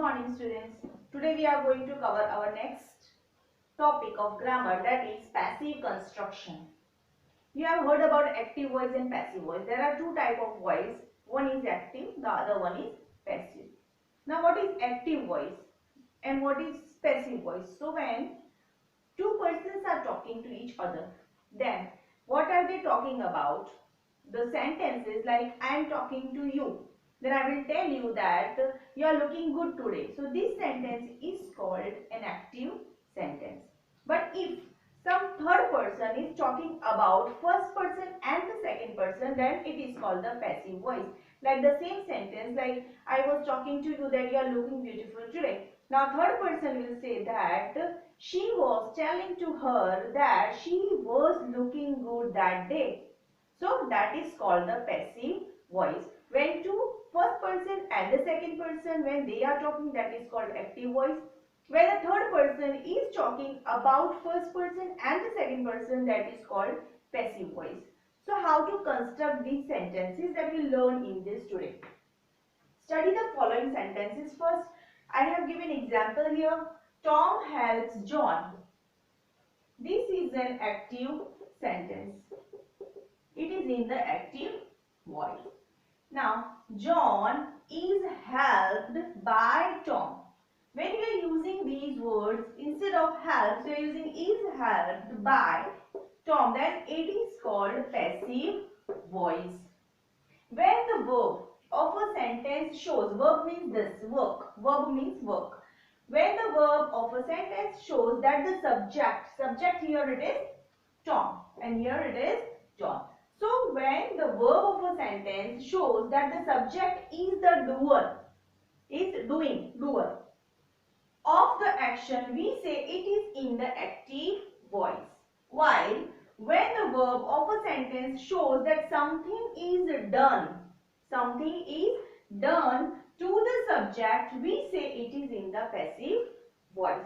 morning, students. Today we are going to cover our next topic of grammar, that is passive construction. You have heard about active voice and passive voice. There are two types of voice. One is active, the other one is passive. Now what is active voice and what is passive voice? So when two persons are talking to each other, then what are they talking about? The sentence is like, I am talking to you. Then I will tell you that you are looking good today. So this sentence is called an active sentence. But if some third person is talking about first person and the second person, then it is called the passive voice. Like the same sentence, like I was talking to you that you are looking beautiful today. Now third person will say that she was telling to her that she was looking good that day. So that is called the passive voice. When two first person and the second person, when they are talking, that is called active voice. When the third person is talking about first person and the second person, that is called passive voice. So how to construct these sentences that we learn in this today. Study the following sentences first. I have given example here. Tom helps John. This is an active sentence. It is in the active voice. Now, John is helped by Tom. When we are using these words, instead of helped, we are using is helped by Tom, then it is called passive voice. When the verb of a sentence shows, verb means this, work, verb means work. When the verb of a sentence shows that the subject here it is Tom and here it is John. So when the verb of a sentence shows that the subject is the doer, is doer of the action, we say it is in the active voice. While when the verb of a sentence shows that something is done to the subject, we say it is in the passive voice.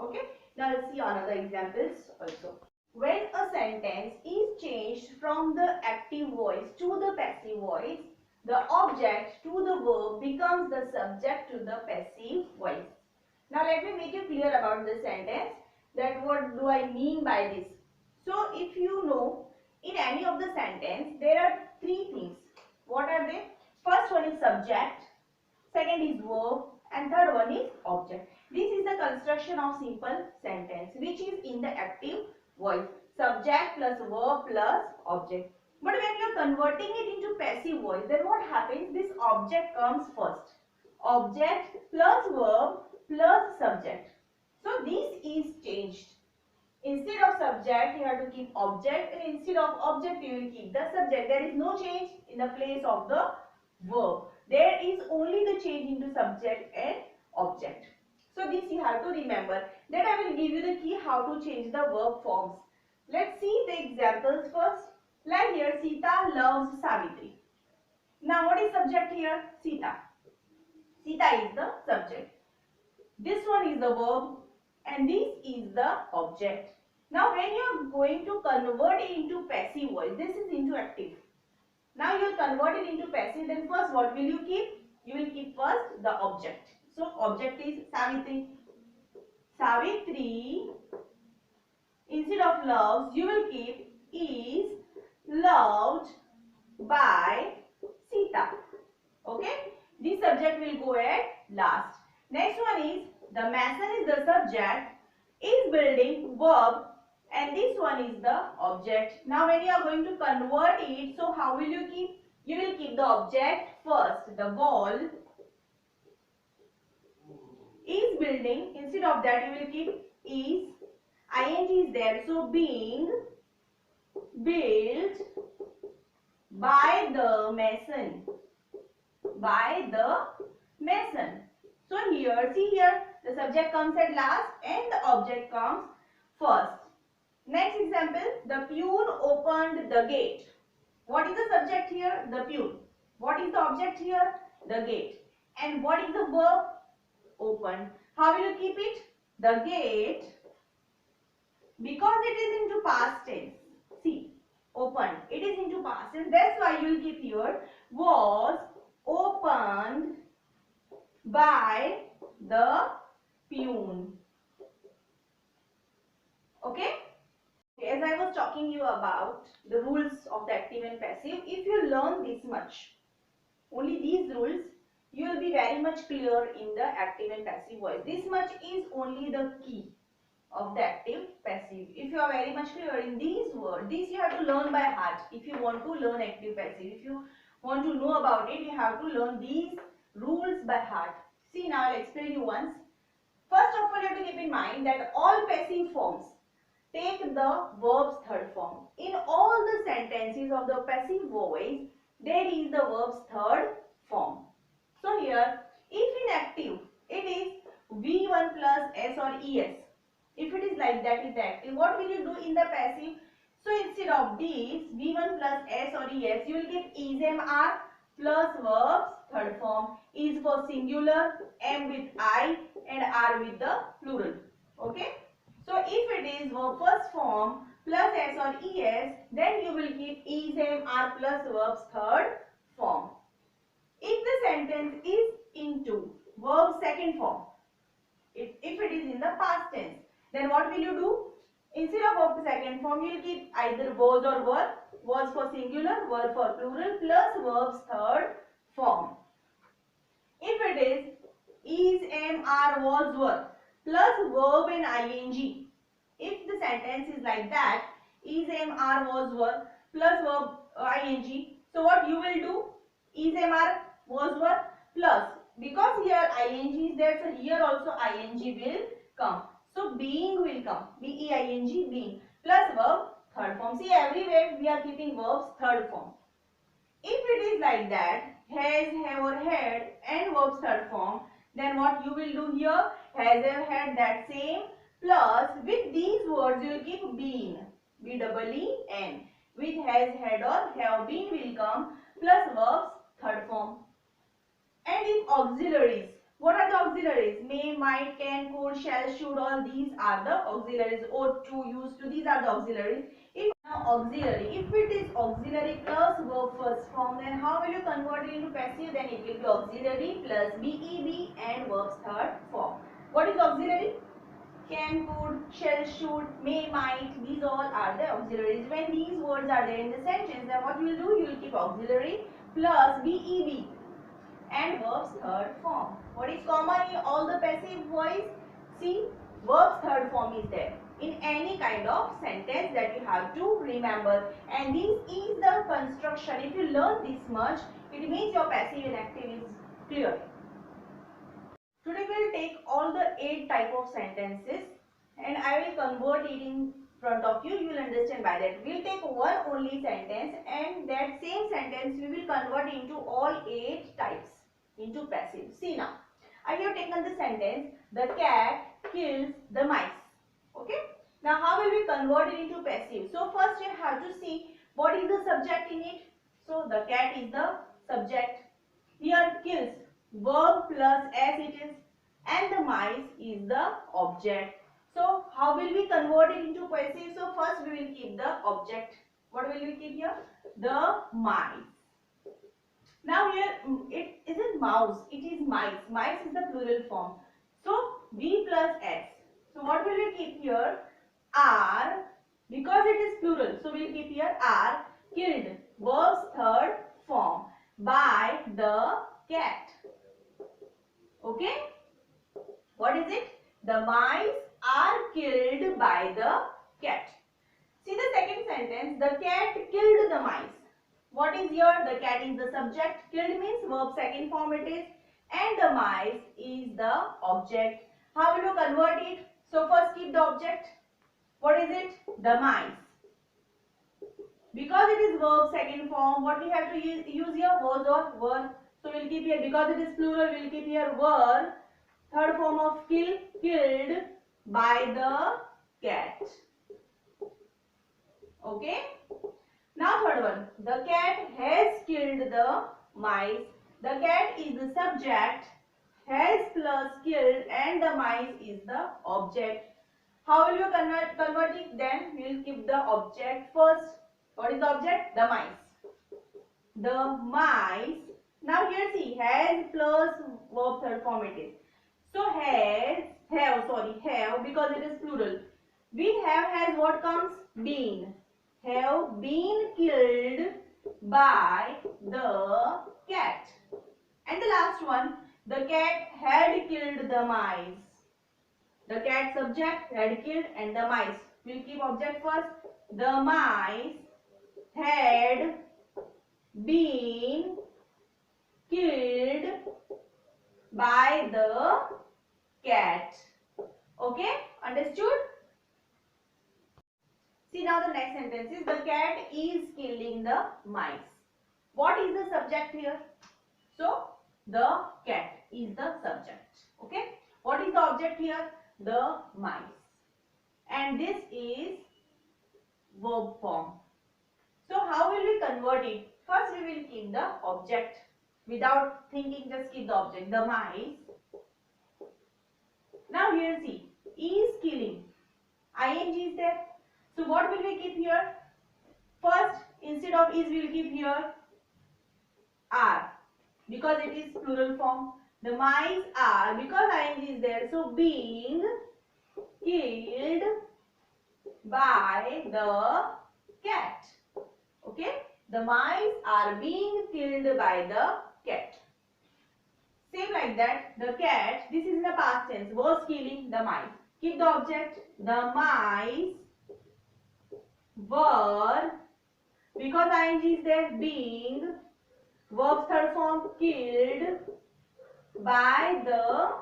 Okay. Now let's see another examples also. When a sentence is changed from the active voice to the passive voice, the object to the verb becomes the subject to the passive voice. Now let me make you clear about this sentence, that what do I mean by this. So if you know, in any of the sentence there are three things. What are they? First one is subject, second is verb, and third one is object. This is the construction of simple sentence which is in the active voice. Subject plus verb plus object. But when you are converting it into passive voice, then what happens? This object comes first. Object plus verb plus subject. So this is changed. Instead of subject, you have to keep object, and instead of object, you will keep the subject. There is no change in the place of the verb. There is only the change into subject and object. So this you have to remember. Then I will give you the key how to change the verb forms. Let's see the examples first. Like here, Sita loves Savitri. Now what is subject here? Sita. Sita is the subject. This one is the verb and this is the object. Now when you are going to convert it into passive voice, this is into active. Now you will convert it into passive, then first what will you keep? You will keep first the object. So object is Savitri. Savitri, instead of loves, you will keep is loved by Sita. Okay? This subject will go at last. Next one is the mason is the subject, is building verb, and this one is the object. Now when you are going to convert it, so how will you keep? You will keep the object first. The wall is building. Instead of that you will keep is. Ing is there. So being built by the mason. By the mason. So here, see here, the subject comes at last and the object comes first. Next example, the peon opened the gate. What is the subject here? The peon. What is the object here? The gate. And what is the verb? Open. How will you keep it? The gate, because it is into past tense. See, opened. It is into past tense. That's why you will keep here was opened by the pune. Okay. As I was talking you about the rules of the active and passive, if you learn this much, only these rules, you will be very much clear in the active and passive voice. This much is only the key of the active passive. If you are very much clear in these words, these you have to learn by heart. If you want to learn active passive, if you want to know about it, you have to learn these rules by heart. See, now I'll explain you once. First of all, you have to keep in mind that all passive forms take the verb's third form. In all the sentences of the passive voice, there is the verb's third form. So here, if in active, it is V1 plus S or ES. If it is like that in the active, what will you do in the passive? So instead of this V1 plus S or ES, you will give is M R plus verbs third form. Is for singular, M with I and R with the plural. Okay. So if it is verb first form plus S or ES, then you will keep is M R plus verbs third form. If the sentence is into verb second form, if it is in the past tense, then what will you do? Instead of verb second form, you will keep either was or were, was for singular, were for plural, plus verbs third form. If it is, am, are, was, were, plus verb and ing. If the sentence is like that, is, am, are, was, were, plus verb ing. So what you will do? Is, am, are, was, were, plus. Because here ing is there, so here also ing will come. So being will come. B-E-I-N-G, being. Plus verb third form. See, everywhere we are keeping verbs third form. If it is like that, has, have or had and verbs third form, then what you will do here? Has, have, had, that same, plus with these words you will keep been. B-E-E-N. With has, had or have been will come, plus verbs third form. And if auxiliaries, what are the auxiliaries? May, might, can, could, shall, should, all these are the auxiliaries. Ought to, used to, these are the auxiliaries. If now auxiliary, if it is auxiliary plus verb first form, then how will you convert it into passive? Then it will be auxiliary plus BEB and verbs third form. What is auxiliary? Can, could, shall, should, may, might, these all are the auxiliaries. When these words are there in the sentence, then what you will do? You will keep auxiliary plus BEB and verbs third form. What is common in all the passive voice? See, verbs third form is there in any kind of sentence that you have to remember, and this is the construction. If you learn this much, it means your passive and active is clear. Today we will take all the 8 type of sentences and I will convert it in front of you. You will understand by that. We will take one only sentence and that same sentence we will convert into all 8 types into passive. See now, I have taken the sentence, the cat kills the mice. Okay. Now how will we convert it into passive? So first you have to see what is the subject in it. So the cat is the subject. Here kills, verb plus as it is, and the mice is the object. So how will we convert it into passive? So first we will keep the object. What will we keep here? The mice. Now here it isn't mouse, it is mice. Mice is the plural form. So V plus S. So what will we keep here? Are, because it is plural. So we will keep here are killed. Verb's third form. By the cat. Okay. What is it? The mice are killed by the cat. See the second sentence. The cat killed the mice. What is here? The cat is the subject. Killed means verb second form it is. And the mice is the object. How will you convert it? So first keep the object. What is it? The mice. Because it is verb second form, what we have to use here? Was or were. So we'll keep here, because it is plural, we'll keep here were. Third form of kill, killed by the cat. Okay. Now third one. The cat has killed the mice. The cat is the subject. Has plus killed and the mice is the object. How will you convert it? Then we will keep the object first. What is the object? The mice. The mice. Now here see, has plus verb third form it is. So have because it is plural. We have has what comes? Been. Have been killed by the cat. And the last one, the cat had killed the mice. The cat subject had killed and the mice. We'll keep object first. The mice had been killed by the cat. Okay, understood? See now the next sentence is the cat is killing the mice. What is the subject here? So the cat is the subject. Okay. What is the object here? The mice. And this is verb form. So how will we convert it? First we will keep the object. Without thinking, just keep the object. The mice. Now here see. Is killing. ing is there. So what will we keep here? First, instead of is we will keep here are. Because it is plural form. The mice are, because ing is there, so being killed by the cat. Okay, the mice are being killed by the cat. Same like that, the cat, this is in the past tense, was killing the mice. Keep the object, the mice were, because ing is there, being, verb third form, killed by the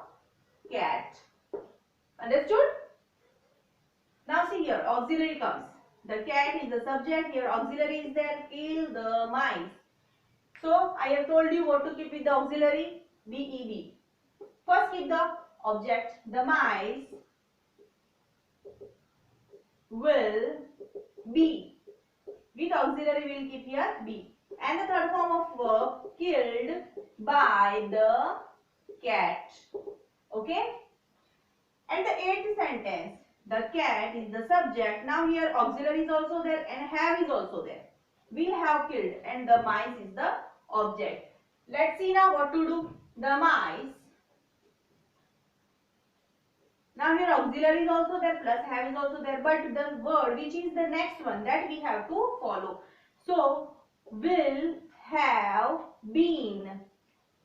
cat. Understood? Now see here, auxiliary comes. The cat is the subject, here auxiliary is there, kill the mice. So I have told you what to keep with the auxiliary, BEB. First keep the object, the mice will be. With auxiliary we will keep here be. And the third form of verb, killed by the cat. Okay? And the eighth sentence, the cat is the subject. Now here auxiliary is also there and have is also there. We have killed and the mice is the object. Let's see now what to do. The mice. Now here auxiliary is also there, plus have is also there, but the word which is the next one that we have to follow. So will have been.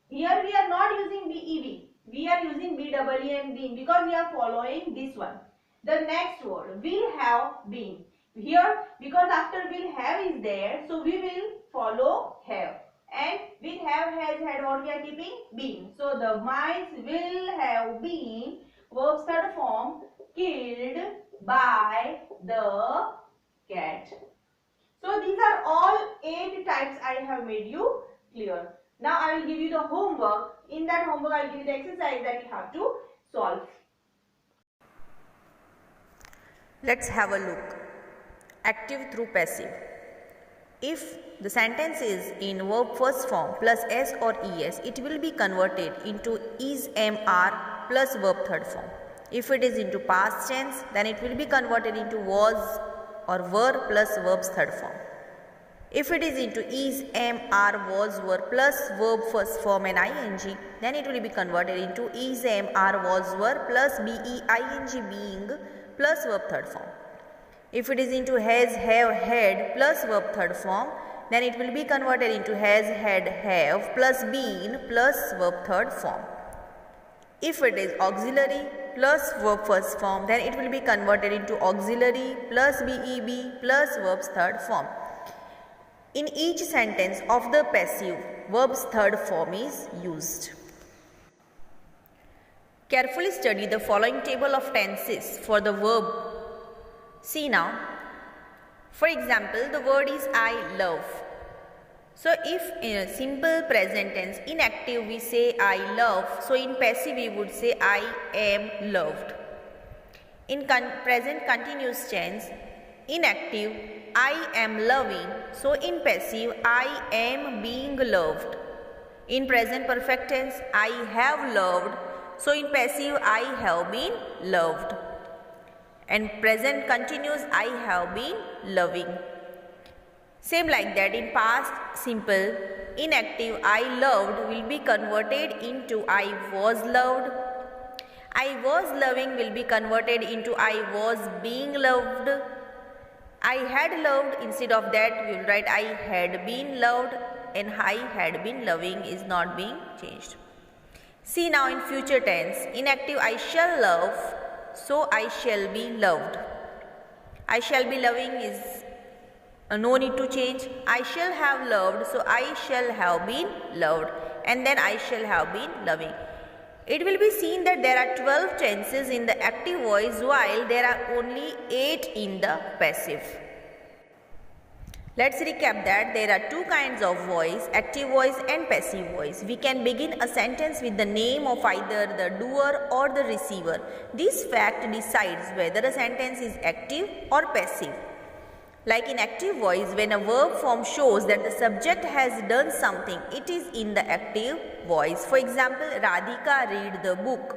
Here we are not using BEB. We are using BEE and been because we are following this one. The next word will have been. Here because after will have is there, so we will follow have. And will have has had what we are keeping? Been. So the mice will have been, verb's third form, killed by the cat. So these are all 8 types I have made you clear. Now I will give you the homework. In that homework I will give you the exercise that you have to solve. Let's have a look. Active through passive. If the sentence is in verb first form plus s or es, it will be converted into is, am, are plus verb third form. If it is into past tense, then it will be converted into was or were plus verb's third form. If it is into is, am, are, was, were plus verb first form and ing, then it will be converted into is, am, are, was, were plus be, ing, being plus verb third form. If it is into has, have, had plus verb third form, then it will be converted into has, had, have plus been plus verb third form. If it is auxiliary plus verb first form, then it will be converted into auxiliary plus BEB plus verb's third form. In each sentence of the passive, verb's third form is used. Carefully study the following table of tenses for the verb. See now. For example, the word is I love. So if in a simple present tense, in active we say I love. So in passive we would say I am loved. In present continuous tense, in active I am loving. So in passive I am being loved. In present perfect tense I have loved. So in passive I have been loved. And present continuous I have been loving. Same like that in past simple, inactive I loved will be converted into I was loved. I was loving will be converted into I was being loved. I had loved, instead of that we will write I had been loved, and I had been loving is not being changed. See now in future tense, inactive I shall love, so I shall be loved. I shall be loving is no need to change. I shall have loved, so I shall have been loved, and then I shall have been loving. It will be seen that there are 12 tenses in the active voice while there are only 8 in the passive. Let's recap that there are two kinds of voice, active voice and passive voice. We can begin a sentence with the name of either the doer or the receiver. This fact decides whether a sentence is active or passive. Like in active voice, when a verb form shows that the subject has done something, it is in the active voice. For example, Radhika read the book.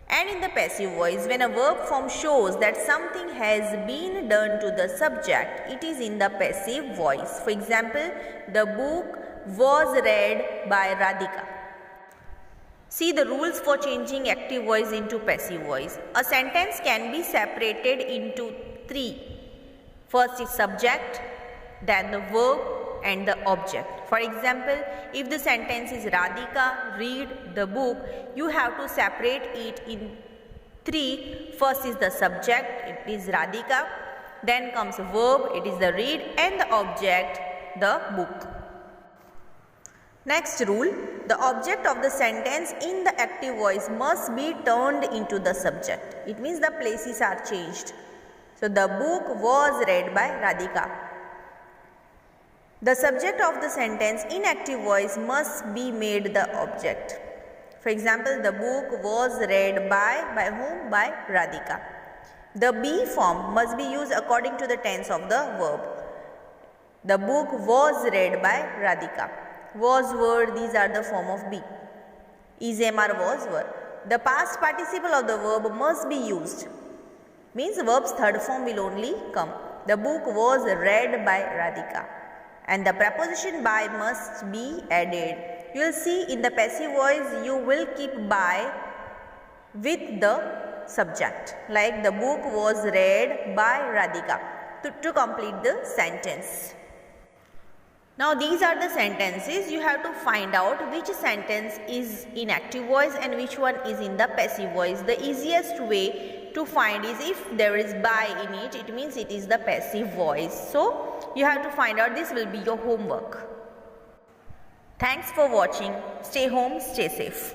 And in the passive voice, when a verb form shows that something has been done to the subject, it is in the passive voice. For example, the book was read by Radhika. See the rules for changing active voice into passive voice. A sentence can be separated into 3. First is subject, then the verb and the object. For example, if the sentence is Radhika read the book, you have to separate it in 3. First is the subject, it is Radhika. Then comes verb, it is the read, and the object, the book. Next rule, the object of the sentence in the active voice must be turned into the subject. It means the places are changed. So, the book was read by Radhika. The subject of the sentence in active voice must be made the object. For example, the book was read by whom? By Radhika. The be form must be used according to the tense of the verb. The book was read by Radhika. Was, were, these are the form of be. Is, am, are, was, were. The past participle of the verb must be used. Means verb's third form will only come. The book was read by Radhika. And the preposition by must be added. You will see in the passive voice you will keep by with the subject. Like the book was read by Radhika to complete the sentence. Now these are the sentences. You have to find out which sentence is in active voice and which one is in the passive voice. The easiest way to find is if there is by in it, it means it is the passive voice. So you have to find out. This will be your homework. Thanks for watching. Stay home, stay safe.